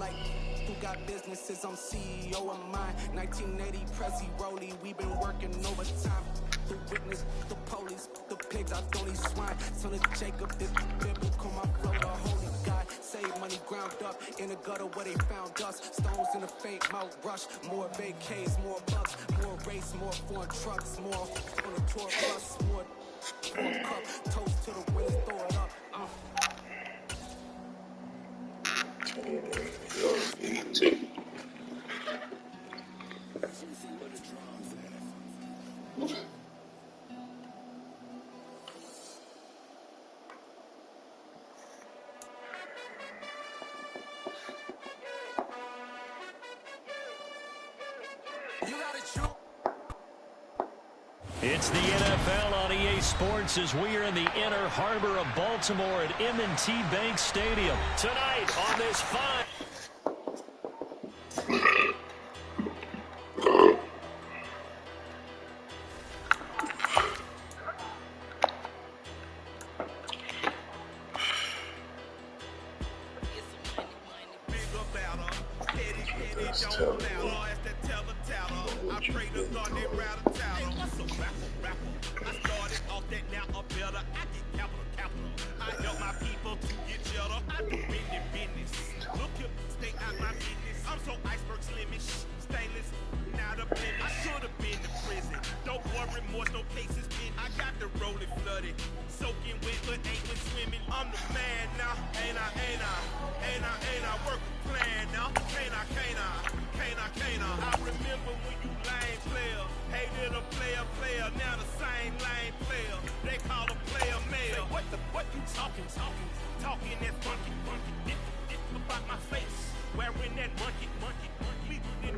like who got businesses, I'm CEO of mine. 1980 Prezi Rolly, we been working overtime. The witness, the police, the pigs, I don't eat swine. Son of Jacob, this biblical, my flow, the holy God. Save money ground up in the gutter where they found us. Stones in the fake mouth rush. More vacays, more bucks, more race, more foreign trucks, more on the tour bus, more cup. Toast to the winners, throw it up. It's the NFL on EA Sports as we are in the inner harbor of Baltimore at M&T Bank Stadium. Tonight on this fine...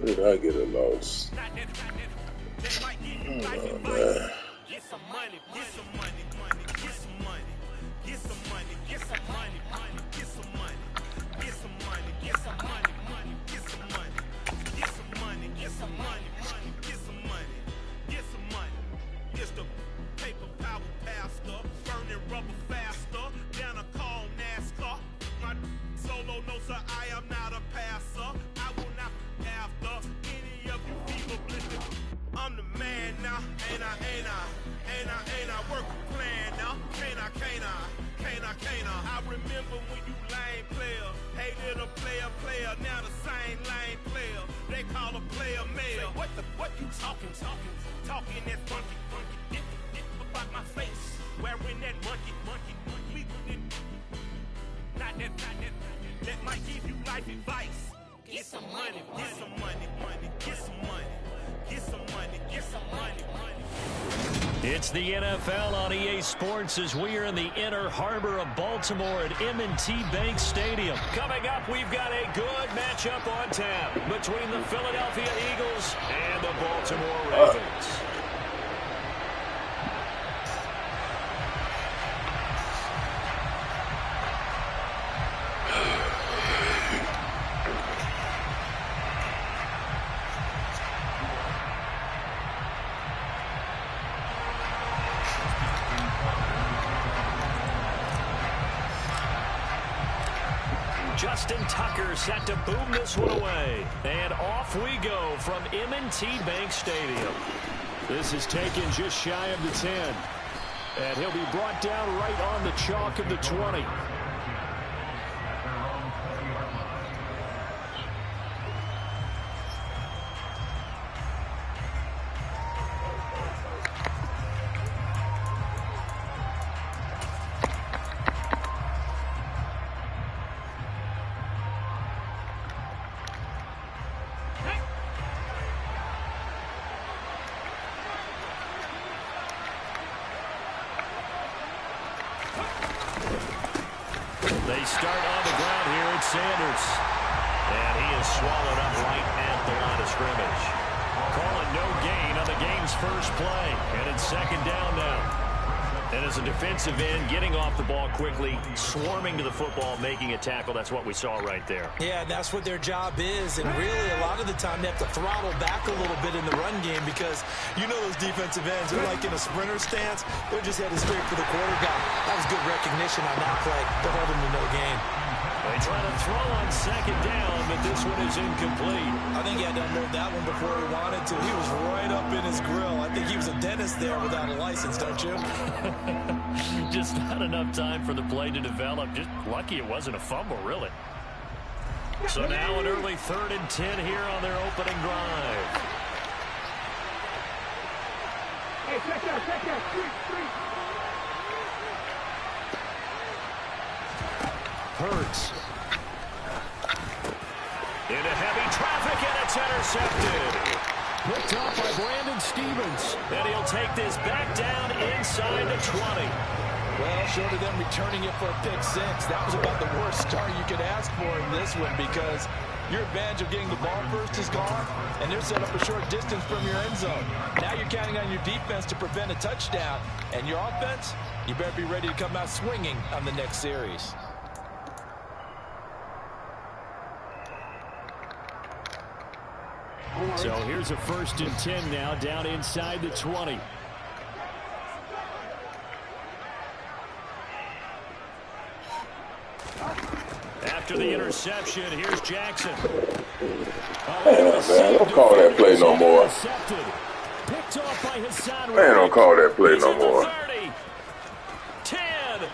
Where did I get a loss? Oh, man. It's the NFL on EA Sports as we are in the inner harbor of Baltimore at M&T Bank Stadium. Coming up, we've got a good matchup on tap between the Philadelphia Eagles and the Baltimore Ravens. Justin Tucker set to boom this one away. And off we go from M&T Bank Stadium. This is taken just shy of the 10. And he'll be brought down right on the chalk of the 20. They start on the ground here at Sanders. And he is swallowed up right at the line of scrimmage. Calling no gain on the game's first play. And it's second down now. And as a defensive end, getting off the ball quickly, swarming to the football, making a tackle, that's what we saw right there. Yeah, that's what their job is. And really, a lot of the time, they have to throttle back a little bit in the run game because you know those defensive ends, they're like in a sprinter stance. They're just headed straight for the quarterback. That was good recognition on that play. They'll hold him to no gain. They try to throw on second down, but this one is incomplete. I think he had to unload that one before he wanted to. He was right up in his grill. I think he was a dentist there without a license, don't you? Just not enough time for the play to develop. Just lucky it wasn't a fumble, really. So now an early 3rd and 10 here on their opening drive. Hey, check that. Hurts. Into heavy traffic, and it's intercepted. Picked off by Brandon Stevens. And he'll take this back down inside the 20. Well, short of them returning it for a pick 6, that was about the worst start you could ask for in this one, because your advantage of getting the ball first is gone, and they're set up a short distance from your end zone. Now you're counting on your defense to prevent a touchdown, and your offense, you better be ready to come out swinging on the next series. So here's a 1st and 10 now, down inside the 20. After the interception, here's Jackson. Man, don't call that play no more. Picked off by Hassan. Man, don't call that play no more. 30, 10, and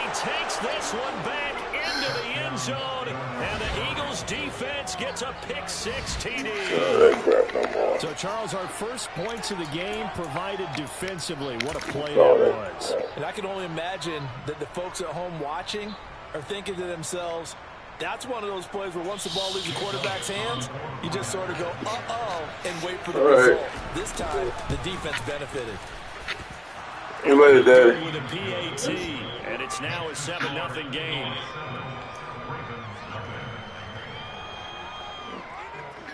he takes this one back into the end zone, and the Eagles defense gets a pick 6 TD. That crap no more. So, Charles, our first points of the game provided defensively. What a play that was. And I can only imagine that the folks at home watching are thinking to themselves, that's one of those plays where once the ball leaves the quarterback's hands, you just sort of go, uh-oh, and wait for the result. This time, the defense benefited. You ready, Daddy? With a PAT, and it's now a 7-0 game.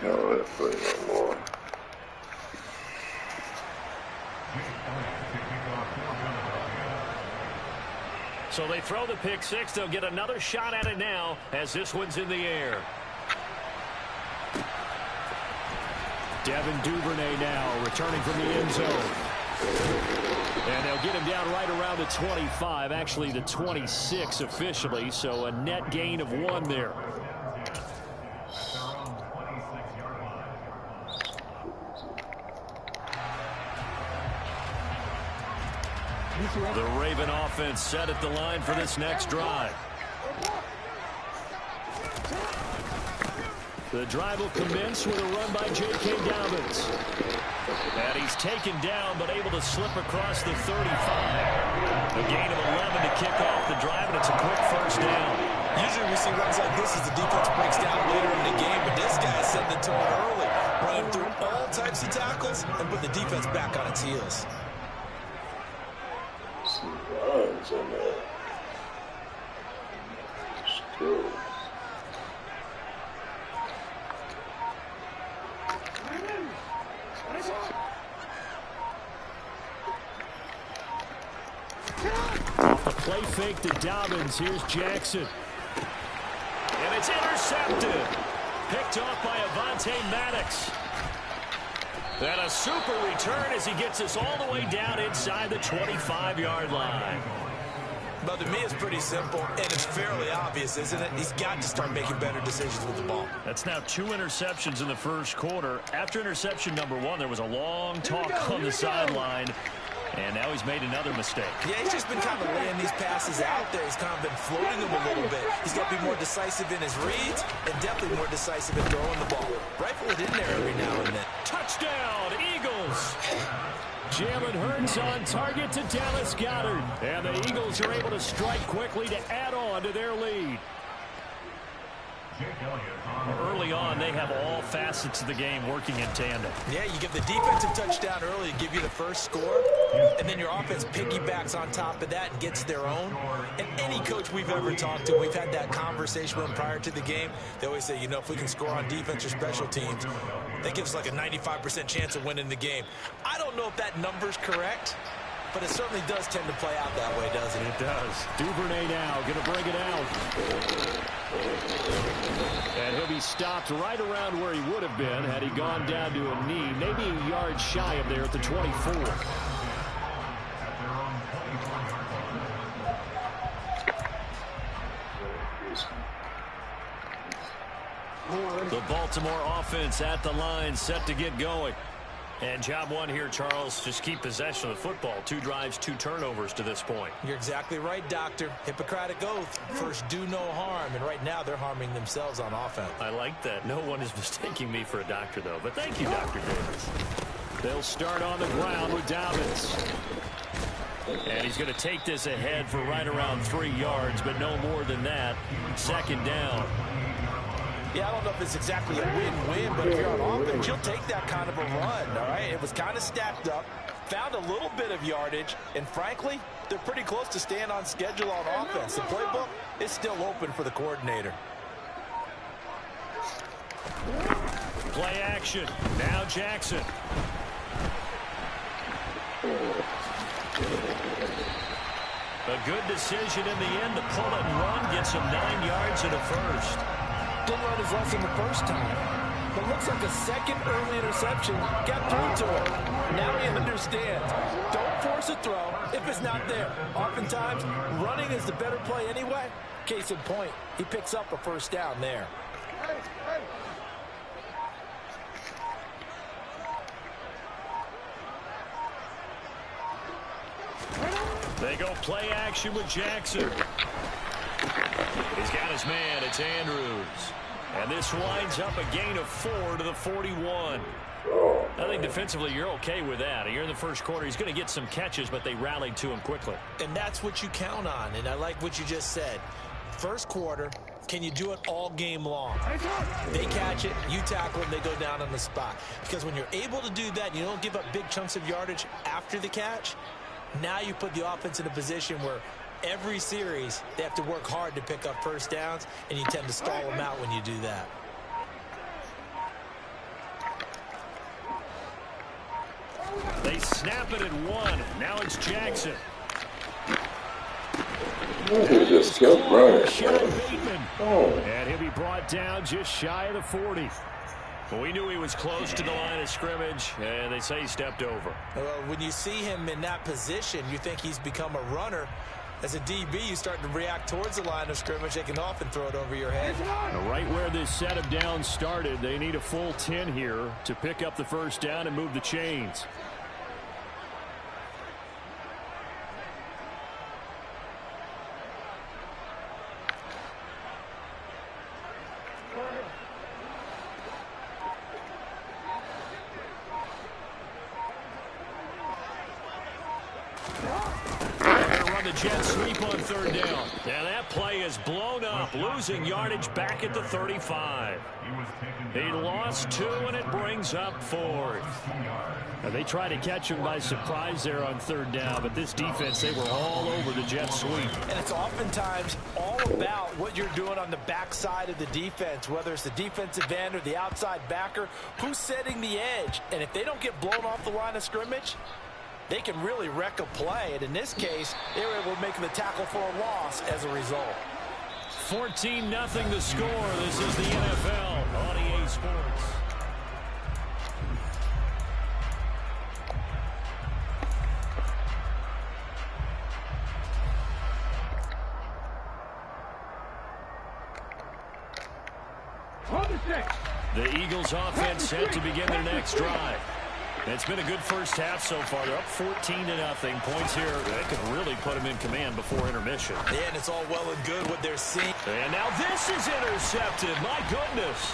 Can't let it play no more. So they throw the pick 6. They'll get another shot at it now as this one's in the air. Devin Duvernay now returning from the end zone. And they'll get him down right around the 25, actually the 26 officially, so a net gain of 1 there. The Raven offense set at the line for this next drive. The drive will commence with a run by J.K. Dobbins. And he's taken down, but able to slip across the 35. A gain of 11 to kick off the drive, and it's a quick 1st down. Usually we see runs like this as the defense breaks down later in the game, but this guy set the tone early, running through all types of tackles and put the defense back on its heels. Some runs on that. Still. Off the play fake to Dobbins. Here's Jackson. And it's intercepted. Picked off by Avonte Maddox. And a super return as he gets us all the way down inside the 25-yard line. But to me, it's pretty simple, and it's fairly obvious, isn't it? He's got to start making better decisions with the ball. That's now 2 interceptions in the first quarter. After interception number 1, there was a long talk on the sideline. And now he's made another mistake. Yeah, he's just been kind of laying these passes out there. He's kind of been floating them a little bit. He's got to be more decisive in his reads and definitely more decisive in throwing the ball. Rifle it in there every now and then. Touchdown, Eagles! Jalen Hurts on target to Dallas Goedert. And the Eagles are able to strike quickly to add on to their lead. Early on, they have all facets of the game working in tandem. Yeah, you give the defensive touchdown early to give you the first score, and then your offense piggybacks on top of that and gets their own. And any coach we've ever talked to, we've had that conversation with them prior to the game. They always say, you know, if we can score on defense or special teams, that gives us like a 95% chance of winning the game. I don't know if that number's correct, but it certainly does tend to play out that way, doesn't it? It does. Duvernay now going to bring it out. And he'll be stopped right around where he would have been had he gone down to a knee, maybe a yard shy of there at the 24. The Baltimore offense at the line, set to get going. And job one here, Charles, just keep possession of the football. 2 drives, 2 turnovers to this point. You're exactly right, Doctor. Hippocratic oath. First, do no harm. And right now, they're harming themselves on offense. I like that. No one is mistaking me for a doctor, though. But thank you, Dr. Davis. They'll start on the ground with Dobbins. And he's going to take this ahead for right around 3 yards, but no more than that. 2nd down. Yeah, I don't know if it's exactly a win-win, but if you're on offense, you'll take that kind of a run, all right? It was kind of stacked up, found a little bit of yardage, and frankly, they're pretty close to staying on schedule on offense. The playbook is still open for the coordinator. Play action. Now Jackson. A good decision in the end to pull it and run. Gets him 9 yards and a first. Didn't run his lesson the first time, but looks like a second early interception got through to him. Now he understands. Don't force a throw if it's not there. Oftentimes, running is the better play anyway. Case in point, he picks up a first down there. They go play action with Jackson. He's got his man. It's Andrews. And this winds up a gain of 4 to the 41. I think defensively you're okay with that. You're in the first quarter. He's going to get some catches, but they rallied to him quickly. And that's what you count on. And I like what you just said. First quarter, can you do it all game long? They catch it, you tackle them, they go down on the spot. Because when you're able to do that, you don't give up big chunks of yardage after the catch. Now you put the offense in a position where every series they have to work hard to pick up first downs, and you tend to stall them out when you do that. They snap it at 1. Now it's Jackson. He just kept running. And he'll be brought down just shy of the 40. Well, we knew he was close to the line of scrimmage, and they say he stepped over. Well, when you see him in that position, you think he's become a runner. As a DB, you start to react towards the line of scrimmage. They can often throw it over your head. Right where this set of downs started, they need a full 10 here to pick up the first down and move the chains. Jet sweep on 3rd down. Now that play is blown up, losing yardage back at the 35. He lost 2, and it brings up 4th. Now they try to catch him by surprise there on 3rd down, but this defense, they were all over the jet sweep. And it's oftentimes all about what you're doing on the backside of the defense, whether it's the defensive end or the outside backer, who's setting the edge. And if they don't get blown off the line of scrimmage, they can really wreck a play. And in this case, they were able to make the tackle for a loss as a result. 14-0 the score. This is the NFL on EA Sports. The Eagles offense set to begin their next drive. It's been a good first half so far. They're up 14-0. Points here, they could really put them in command before intermission. Yeah, and it's all well and good what they're seeing. And now this is intercepted. My goodness.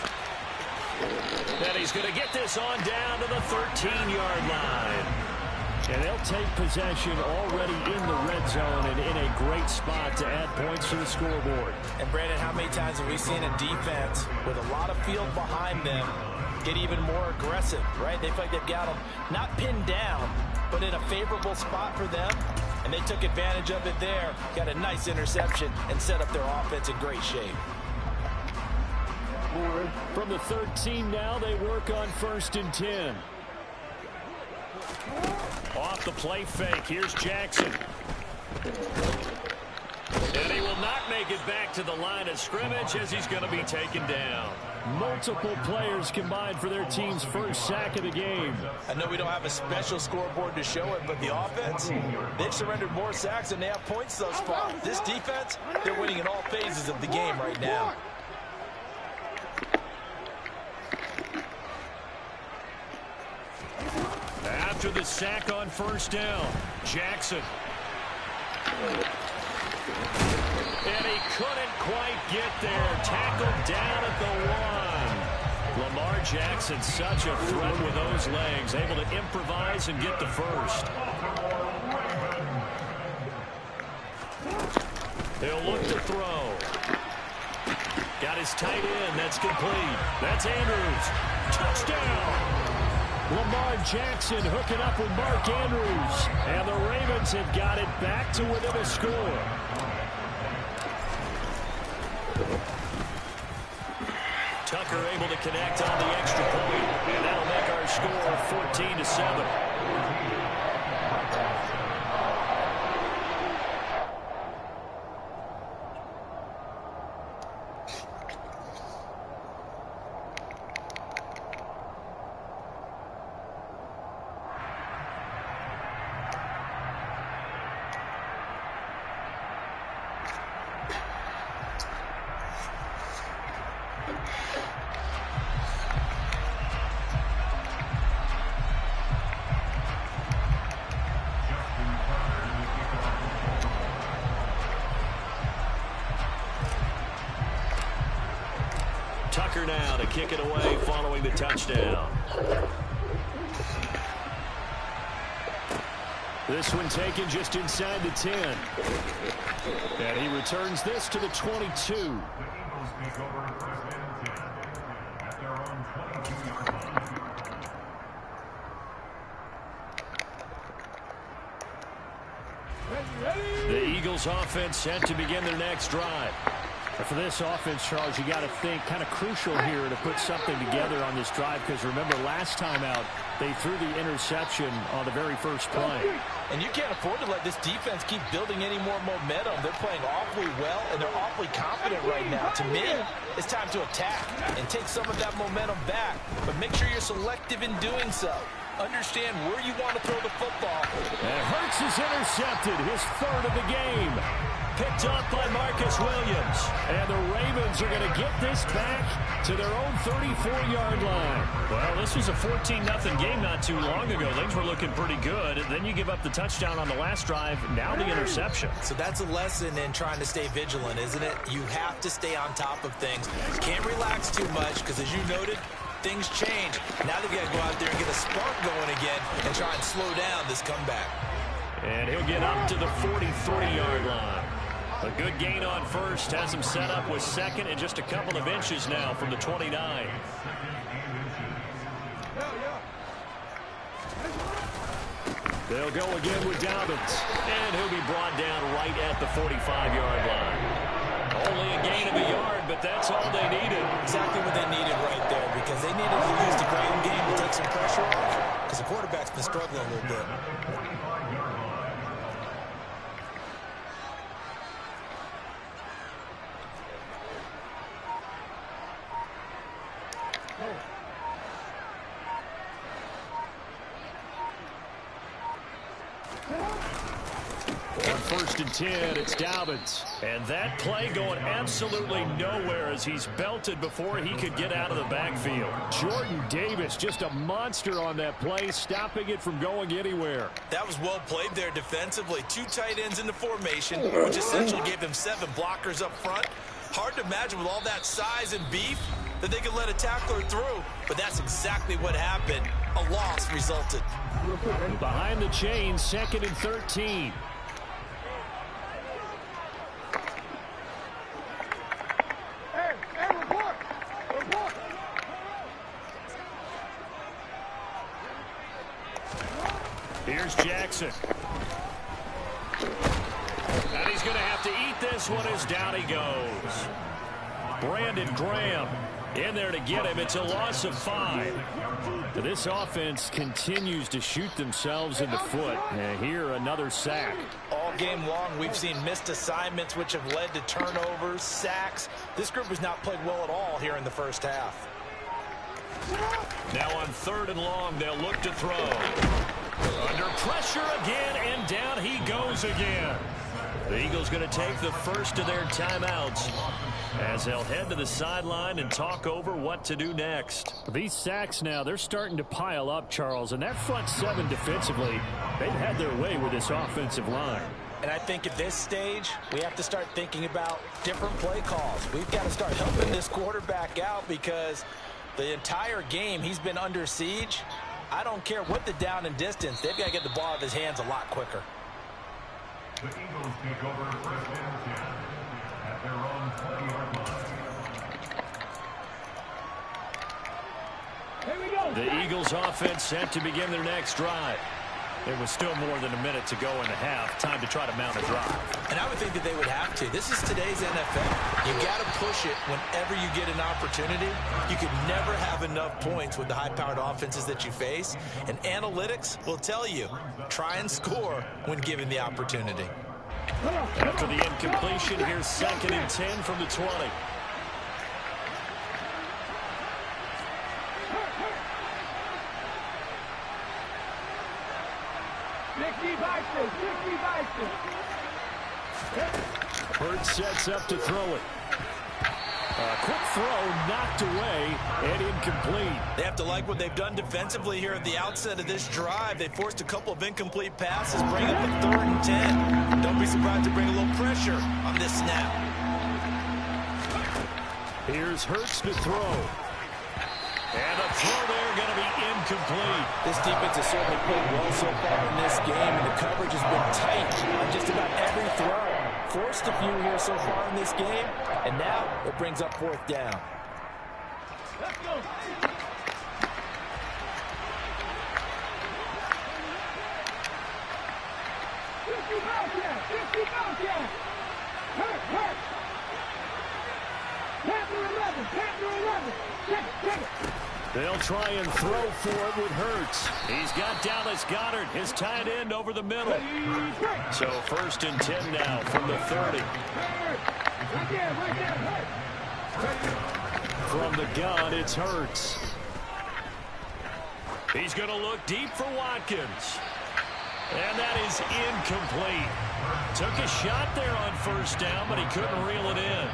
And he's going to get this on down to the 13-yard line. And they'll take possession already in the red zone and in a great spot to add points to the scoreboard. And, Brandon, how many times have we seen a defense with a lot of field behind them get even more aggressive, right? They feel like they've got them not pinned down, but in a favorable spot for them, and they took advantage of it there, got a nice interception, and set up their offense in great shape. From the 13 now, they work on 1st and 10. Off the play fake, here's Jackson. And he will not make it back to the line of scrimmage as he's going to be taken down. Multiple players combined for their team's first sack of the game. I know we don't have a special scoreboard to show it, but the offense, they've surrendered more sacks than they have points thus far. This defense, they're winning in all phases of the game right now. after the sack on first down. Jackson. And he couldn't quite get there. Tackled down at the 1. Lamar Jackson, such a threat with those legs. Able to improvise and get the first. He'll look to throw. Got his tight end. That's complete. That's Andrews. Touchdown. Lamar Jackson hooking up with Mark Andrews. And the Ravens have got it back to within a score. Tucker able to connect on the extra point. And that'll make our score 14-7. Tucker now to kick it away following the touchdown. This one taken just inside the 10. And he returns this to the 22. The Eagles offense set to begin their next drive. For this offense, Charles, you got to think kind of crucial here to put something together on this drive, because remember last time out they threw the interception on the very first play. And you can't afford to let this defense keep building any more momentum. They're playing awfully well, and they're awfully confident right now. To me, it's time to attack and take some of that momentum back, but make sure you're selective in doing so. Understand where you want to throw the football. And Hurts is intercepted, his third of the game. Picked up by Marcus Williams. And the Ravens are going to get this back to their own 34-yard line. Well, this was a 14-0 game not too long ago. Things were looking pretty good. Then you give up the touchdown on the last drive. Now the interception. So that's a lesson in trying to stay vigilant, isn't it? You have to stay on top of things. Can't relax too much because, as you noted, things change. Now they've got to go out there and get a spark going again and try and slow down this comeback. And he'll get up to the 43-yard line. A good gain on first has him set up with second and just a couple of inches now from the 29. They'll go again with Dobbins. And he'll be brought down right at the 45-yard line. Only a gain of a yard, but that's all they needed. Exactly what they needed right there, because they needed to use the ground game to take some pressure off, because the quarterback's been struggling a little bit. On 1st and 10, it's Dobbins. And that play going absolutely nowhere as he's belted before he could get out of the backfield. Jordan Davis, just a monster on that play, stopping it from going anywhere. That was well played there defensively. 2 tight ends in the formation, which essentially gave them 7 blockers up front. Hard to imagine with all that size and beef that they could let a tackler through. But that's exactly what happened. A loss resulted. Behind the chain, 2nd and 13. Here's Jackson. And he's going to have to eat this one as down he goes. Brandon Graham in there to get him. It's a loss of 5. This offense continues to shoot themselves in the foot. And here, another sack. All game long, we've seen missed assignments, which have led to turnovers, sacks. This group has not played well at all here in the first half. Now on 3rd and long, they'll look to throw. Under pressure again, and down he goes again. The Eagles going to take the first of their timeouts. as they'll head to the sideline and talk over what to do next. These sacks now, they're starting to pile up, Charles, and that front seven defensively, they've had their way with this offensive line. And I think at this stage, we have to start thinking about different play calls. We've got to start helping this quarterback out because the entire game he's been under siege. I don't care what the down and distance. They've got to get the ball out of his hands a lot quicker. The Eagles take over first and 10 at their own 20-yard line. Here we go. The Eagles offense set to begin their next drive. It was still more than a minute to go in the half. Time to try to mount a drive. And I would think that they would have to. This is today's NFL. You got to push it whenever you get an opportunity. You could never have enough points with the high-powered offenses that you face. And analytics will tell you, try and score when given the opportunity. After the incompletion, here's 2nd and 10 from the 20. Hurts sets up to throw it. Quick throw, knocked away, and incomplete. They have to like what they've done defensively here at the outset of this drive. They forced a couple of incomplete passes, bring up a 3rd and 10. Don't be surprised to bring a little pressure on this snap. Here's Hurts to throw. And a throw there going to be incomplete. This defense has certainly played well so far in this game, and the coverage has been tight on just about every throw. Forced a few here so far in this game, and now it brings up 4th down. Let's go. Hurt. Panther 11. Check it. They'll try and throw for it with Hurts. He's got Dallas Goedert, his tight end, over the middle. So 1st and 10 now from the 30. Right there. From the gun, it's Hurts. He's going to look deep for Watkins. And that is incomplete. Took a shot there on 1st down, but he couldn't reel it in.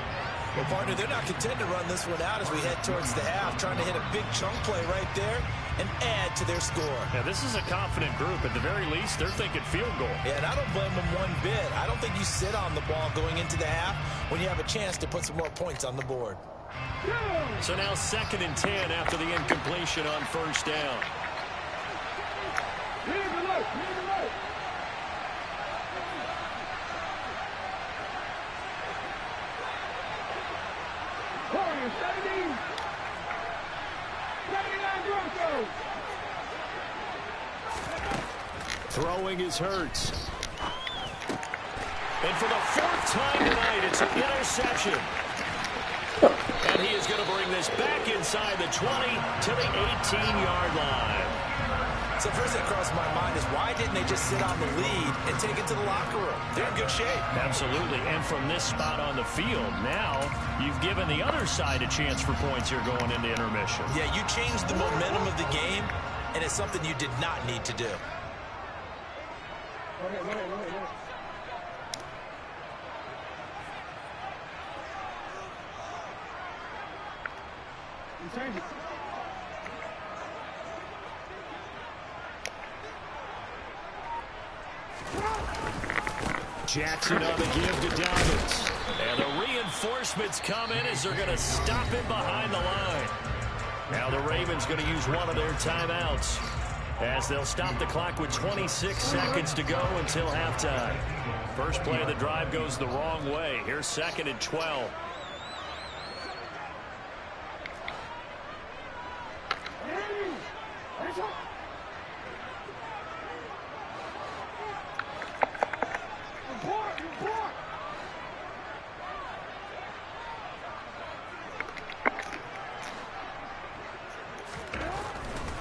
Well, partner, they're not content to run this one out as we head towards the half, trying to hit a big chunk play right there and add to their score. Yeah, this is a confident group. At the very least, they're thinking field goal. Yeah, and I don't blame them one bit. I don't think you sit on the ball going into the half when you have a chance to put some more points on the board. So now 2nd and 10 after the incompletion on 1st down. Leave the look. Corner 79 Broncos. Throwing is Hurts. And for the 4th time tonight, it's an interception. And he is going to bring this back inside the 20 to the 18-yard line. So first that crossed my mind is why didn't they just sit on the lead and take it to the locker room? They're in good shape. Absolutely. And from this spot on the field, now you've given the other side a chance for points here going into intermission. Yeah, you changed the momentum of the game, and it's something you did not need to do. Go ahead. Change it. Jackson on the give to Dobbins. And the reinforcements come in as they're going to stop him behind the line. Now the Ravens going to use one of their timeouts as they'll stop the clock with 26 seconds to go until halftime. First play of the drive goes the wrong way. Here's 2nd and 12.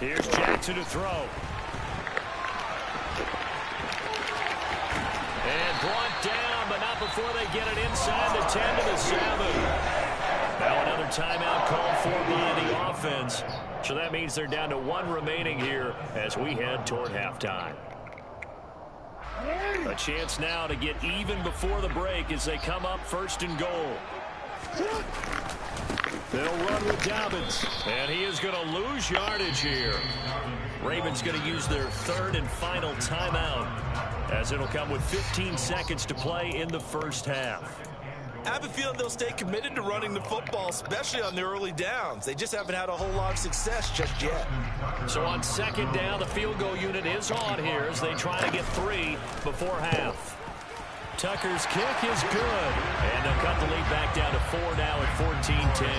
Here's Jackson to throw. And brought down, but not before they get it inside the 10 to the 7. Now another timeout called for by the offense. So that means they're down to 1 remaining here as we head toward halftime. A chance now to get even before the break as they come up 1st and goal. They'll run with Dobbins. And he is going to lose yardage here. Ravens going to use their third and final timeout, as it'll come with 15 seconds to play in the first half. I have a feeling they'll stay committed to running the football, especially on the early downs. They just haven't had a whole lot of success just yet. So on second down, the field goal unit is on here as they try to get 3 before half. Tucker's kick is good. And they'll cut the lead back down to 4 now at 14-10.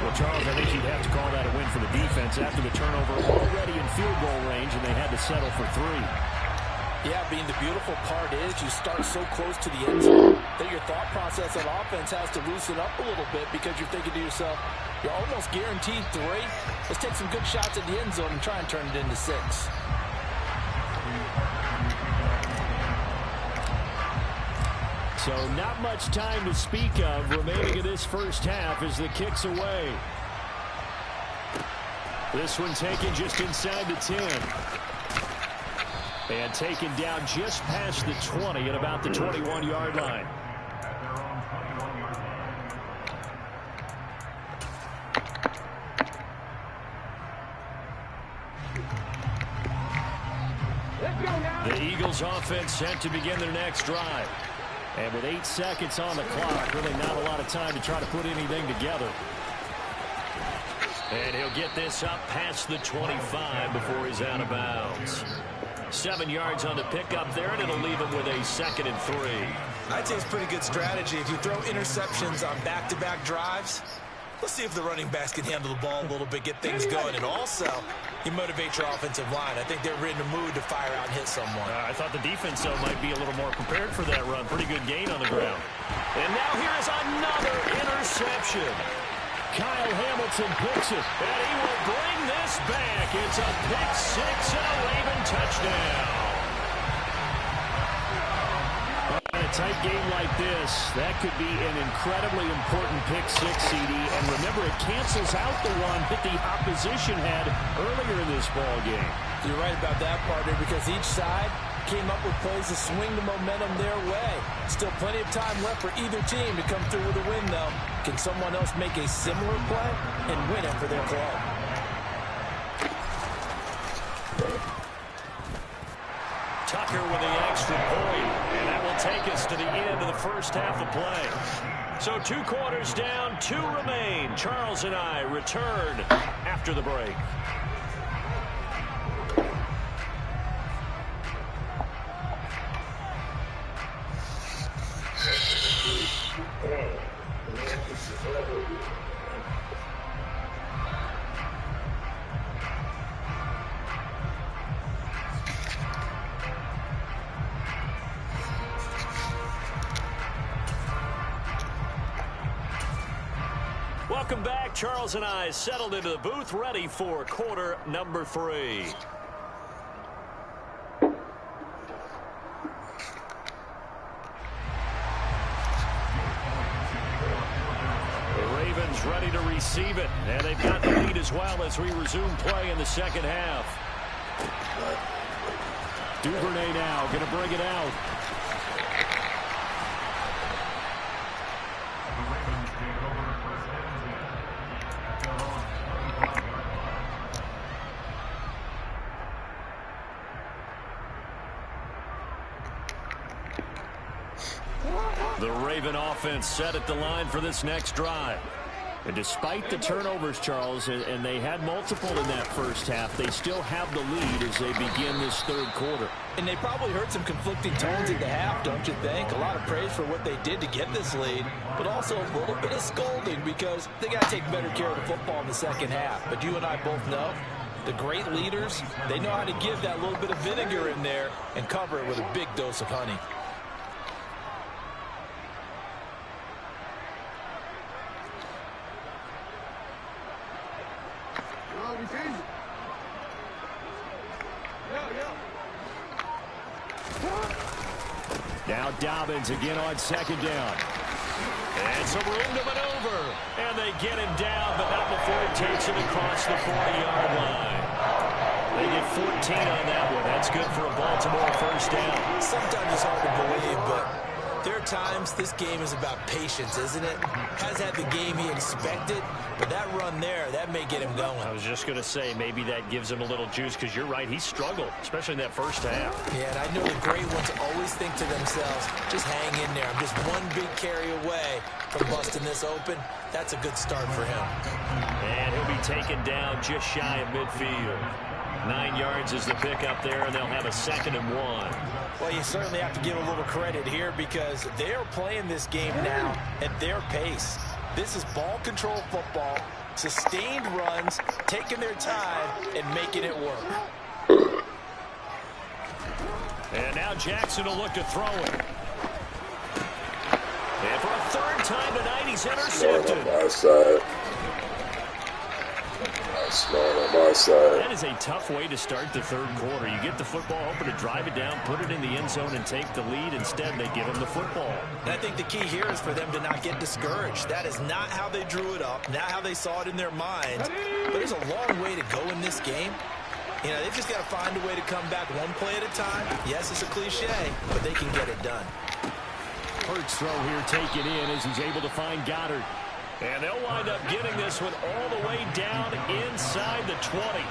Well, Charles, I think you'd have to call that a win for the defense after the turnover already in field goal range, and they had to settle for 3. Yeah, Bean, the beautiful part is you start so close to the end zone that your thought process on offense has to loosen up a little bit because you're thinking to yourself, you're almost guaranteed 3. Let's take some good shots at the end zone and try and turn it into 6. So not much time to speak of remaining in this first half as the kick's away. This one taken just inside the 10. And taken down just past the 20 at about the 21-yard line. The Eagles offense set to begin their next drive. And with 8 seconds on the clock, really not a lot of time to try to put anything together. And he'll get this up past the 25 before he's out of bounds. 7 yards on the pickup there, and it'll leave him with a 2nd and 3. I'd say it's pretty good strategy. If you throw interceptions on back-to-back drives, let's see if the running backs can handle the ball a little bit, get things going, and also you motivate your offensive line. I think they're in the mood to fire out and hit someone. I thought the defense, though, might be a little more prepared for that run. Pretty good gain on the ground. And now here is another interception. Kyle Hamilton picks it. And he will bring this back. It's a pick 6 and a Raven touchdown. In a tight game like this, that could be an incredibly important pick 6, CD. And remember, it cancels out the one that the opposition had earlier in this ball game. You're right about that, partner, because each side came up with plays to swing the momentum their way. Still plenty of time left for either team to come through with a win, though. Can someone else make a similar play and win it for their club? Tucker with the extra point, and that will take us to the end of the first half of play. So 2 quarters down, 2 remain. Charles and I return after the break. Welcome back. Charles and I settled into the booth, ready for quarter number 3. The Ravens ready to receive it, and they've got the lead as well as we resume play in the second half. Duvernay now going to bring it out. The Raven offense set at the line for this next drive. And despite the turnovers, Charles, and they had multiple in that first half, they still have the lead as they begin this third quarter. And they probably heard some conflicting tones at the half, don't you think? A lot of praise for what they did to get this lead, but also a little bit of scolding because they got to take better care of the football in the second half. But you and I both know the great leaders, they know how to give that little bit of vinegar in there and cover it with a big dose of honey. Now Dobbins again on second down. And some room to maneuver. And they get him down, but not before he takes him across the 40-yard line. They get 14 on that one. That's good for a Baltimore first down. Sometimes it's hard to believe, but There are times this game is about patience, isn't it? Has had the game he expected, but that run there, that may get him going. I was just going to say, maybe that gives him a little juice, because you're right, he struggled, especially in that first half. Yeah, and I know the great ones always think to themselves, just hang in there. I'm just one big carry away from busting this open. That's a good start for him. And he'll be taken down just shy of midfield. 9 yards is the pickup there, and they'll have a 2nd and 1. Well, you certainly have to give a little credit here because they're playing this game now at their pace. This is ball control football, sustained runs, taking their time, and making it work. And now Jackson will look to throw it. And for a 3rd time tonight, he's intercepted. On my side. Smart on my side. That is a tough way to start the 3rd quarter. You get the football, hoping to drive it down, put it in the end zone, and take the lead. Instead, they give him the football. And I think the key here is for them to not get discouraged. That is not how they drew it up, not how they saw it in their minds. But there's a long way to go in this game. You know, they've just got to find a way to come back one play at a time. Yes, it's a cliche, but they can get it done. Hurts throw here taken in as he's able to find Goddard. And they'll wind up getting this one all the way down inside the 20.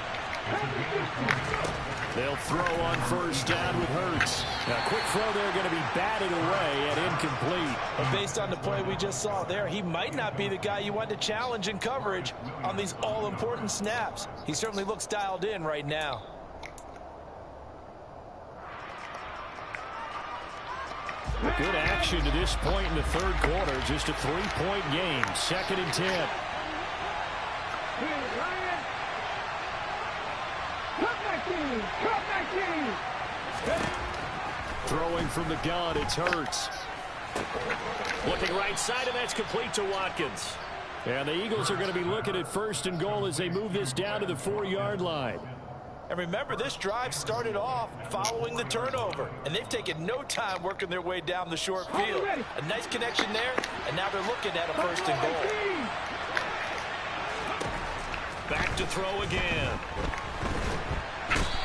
They'll throw on 1st down with Hurts. Now, quick throw there going to be batted away and incomplete. But based on the play we just saw there, he might not be the guy you want to challenge in coverage on these all-important snaps. He certainly looks dialed in right now. Good action to this point in the 3rd quarter. Just a 3-point game. 2nd and 10. Throwing from the gun, it's Hurts. Looking right side, and that's complete to Watkins. And the Eagles are going to be looking at 1st and goal as they move this down to the 4-yard line. And remember, this drive started off following the turnover, and they've taken no time working their way down the short field. A nice connection there, and now they're looking at a 1st and goal. Back to throw again.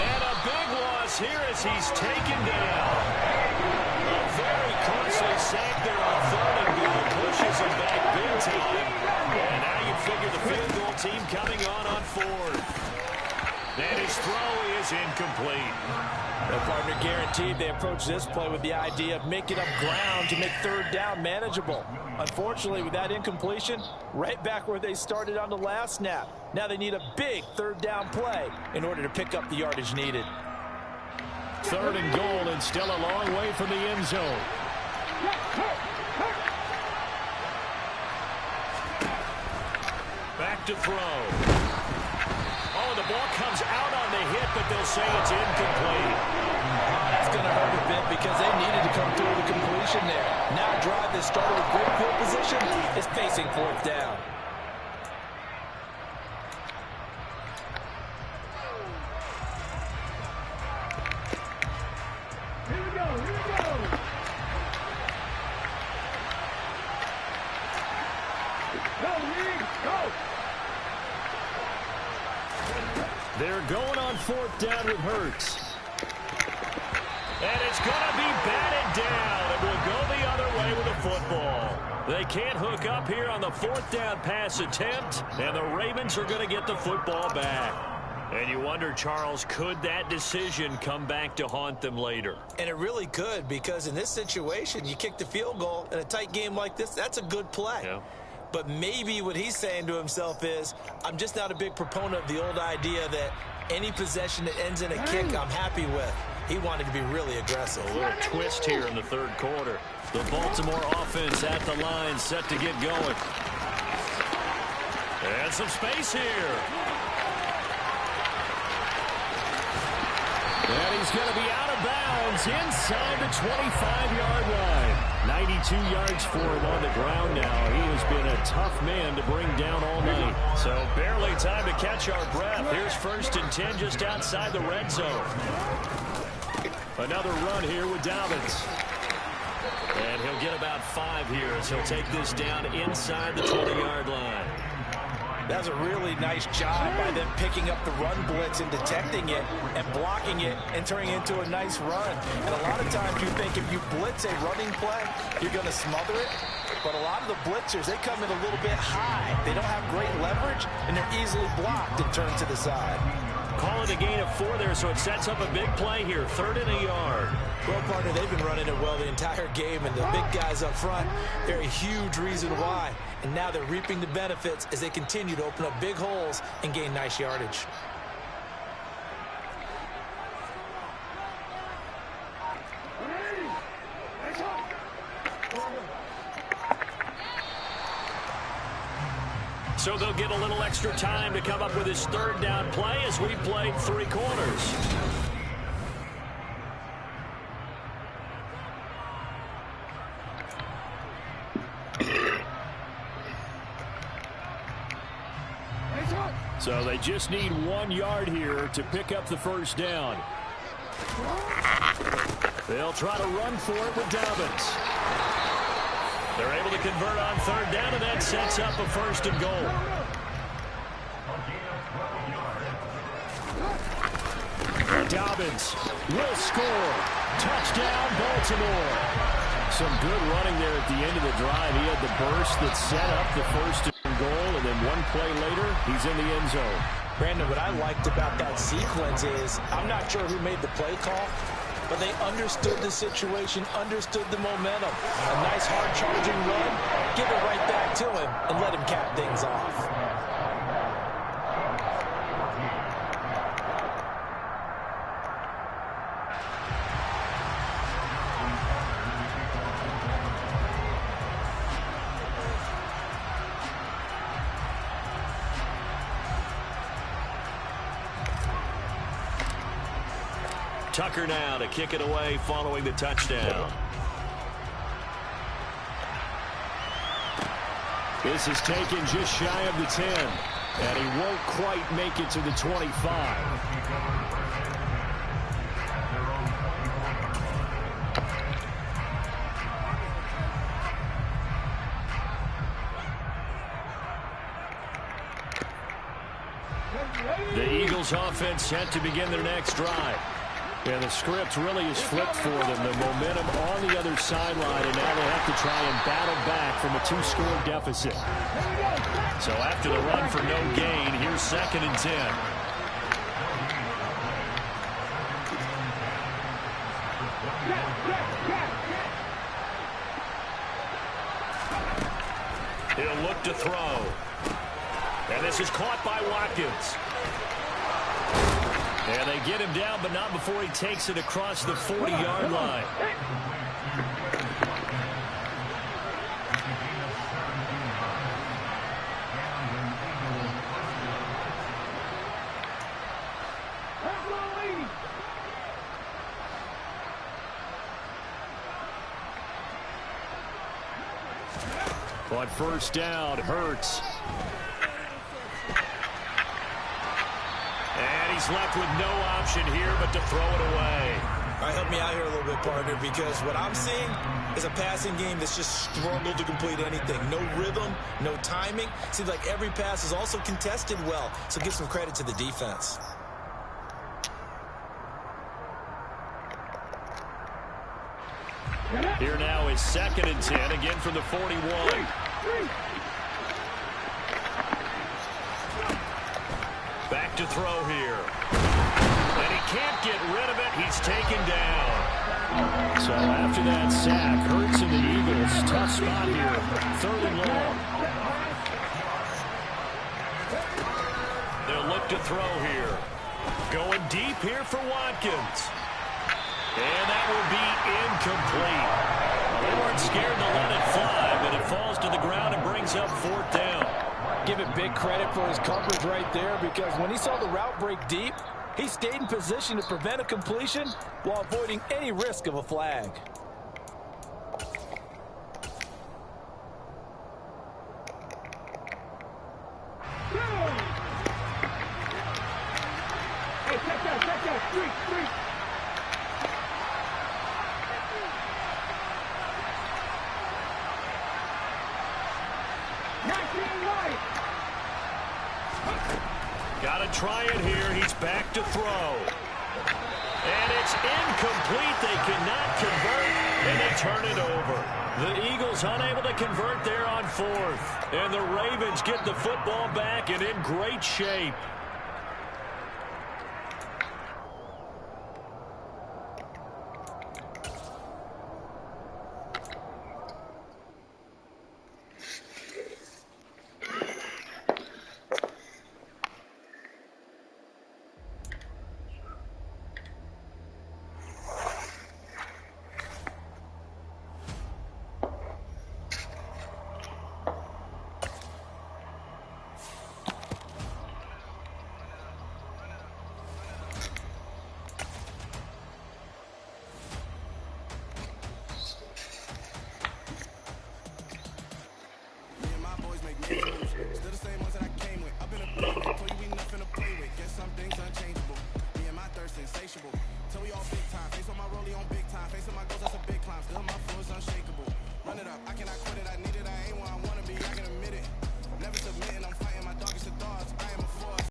And a big loss here as he's taken down. A very costly sack there on 3rd and goal. Pushes him back big time. And now you figure the field goal team coming on 4th. And his throw is incomplete. Their partner guaranteed they approach this play with the idea of making up ground to make 3rd down manageable. Unfortunately, with that incompletion, right back where they started on the last snap. Now they need a big 3rd down play in order to pick up the yardage needed. 3rd and goal, and still a long way from the end zone. Back to throw. Oh, the ball comes out on the hit, but they'll say it's incomplete. Oh, that's going to hurt a bit because they needed to come through the completion there. Now a drive that started with great field position is facing 4th down. Here we go, here we go. Go, Lee, go. They're going on 4th down with Hurts. And it's going to be batted down. It will go the other way with the football. They can't hook up here on the 4th down pass attempt, and the Ravens are going to get the football back. And you wonder, Charles, could that decision come back to haunt them later? And it really could, because in this situation, you kick the field goal in a tight game like this, that's a good play. Yeah. But maybe what he's saying to himself is, I'm just not a big proponent of the old idea that any possession that ends in a kick I'm happy with. He wanted to be really aggressive. A little twist here in the 3rd quarter. The Baltimore offense at the line, set to get going. And some space here. And he's going to be out of bounds inside the 25-yard line. 92 yards for him on the ground now. He has been a tough man to bring down all night. So barely time to catch our breath. Here's 1st and 10 just outside the red zone. Another run here with Dobbins. And he'll get about 5 here as he'll take this down inside the 20-yard line. That's a really nice job by them picking up the run blitz and detecting it and blocking it and turning it into a nice run. And a lot of times you think if you blitz a running play, you're going to smother it. But a lot of the blitzers, they come in a little bit high. They don't have great leverage, and they're easily blocked and turned to the side. Call it a gain of 4 there, so it sets up a big play here. 3rd and a yard. Well, partner, they've been running it well the entire game, and the big guys up front, they're a huge reason why. And now they're reaping the benefits as they continue to open up big holes and gain nice yardage. So they'll get a little extra time to come up with his 3rd down play as we played 3 quarters. So they just need 1 yard here to pick up the 1st down. They'll try to run for it with Dobbins. They're able to convert on 3rd down, and that sets up a 1st and goal. Dobbins will score. Touchdown, Baltimore. Some good running there at the end of the drive. He had the burst that set up the 1st and goal, and then 1 play later, he's in the end zone. Brandon, what I liked about that sequence is I'm not sure who made the play call, but they understood the situation, understood the momentum. A nice hard-charging run, give it right back to him, and let him cap things off. Tucker now to kick it away following the touchdown. This is taken just shy of the 10, and he won't quite make it to the 25. The Eagles offense set to begin their next drive. And the script really is flipped for them. The momentum on the other sideline, and now they have to try and battle back from a 2-score deficit. So after the run for no gain, here's 2nd and 10. He'll look to throw. And this is caught by Watkins. And they get him down, but not before he takes it across the 40-yard line. On 1st down, Hurts. And he's left with no option here but to throw it away. All right, help me out here a little bit, partner, because what I'm seeing is a passing game that's just struggled to complete anything. No rhythm, no timing. Seems like every pass is also contested well, so give some credit to the defense. Here now is 2nd and 10, again from the 41. Back to throw here. And he can't get rid of it. He's taken down. So after that sack, Hurts and the Eagles, tough spot here. 3rd and long. They'll look to throw here. Going deep here for Watkins. And that will be incomplete. They weren't scared to let it fly, but it falls to the ground and brings up 4th down. Give it big credit for his coverage right there, because when he saw the route break deep, he stayed in position to prevent a completion while avoiding any risk of a flag. Hey, check that, street. Got to try it here. He's back to throw. And it's incomplete. They cannot convert, and they turn it over. The Eagles unable to convert there on fourth. And the Ravens get the football back and in great shape. Still the same ones that I came with. Up in a play, told you we nothing to play with. Guess some things unchangeable. Me and my thirst insatiable. Till we all big time. Face on my rollie on big time. Facing my goals, that's a big climb. Still my flow is unshakable. Run it up, I cannot quit it. I need it, I ain't where I wanna be. I can admit it. Never submitting, I'm fighting. My dog is a dog. I am a force.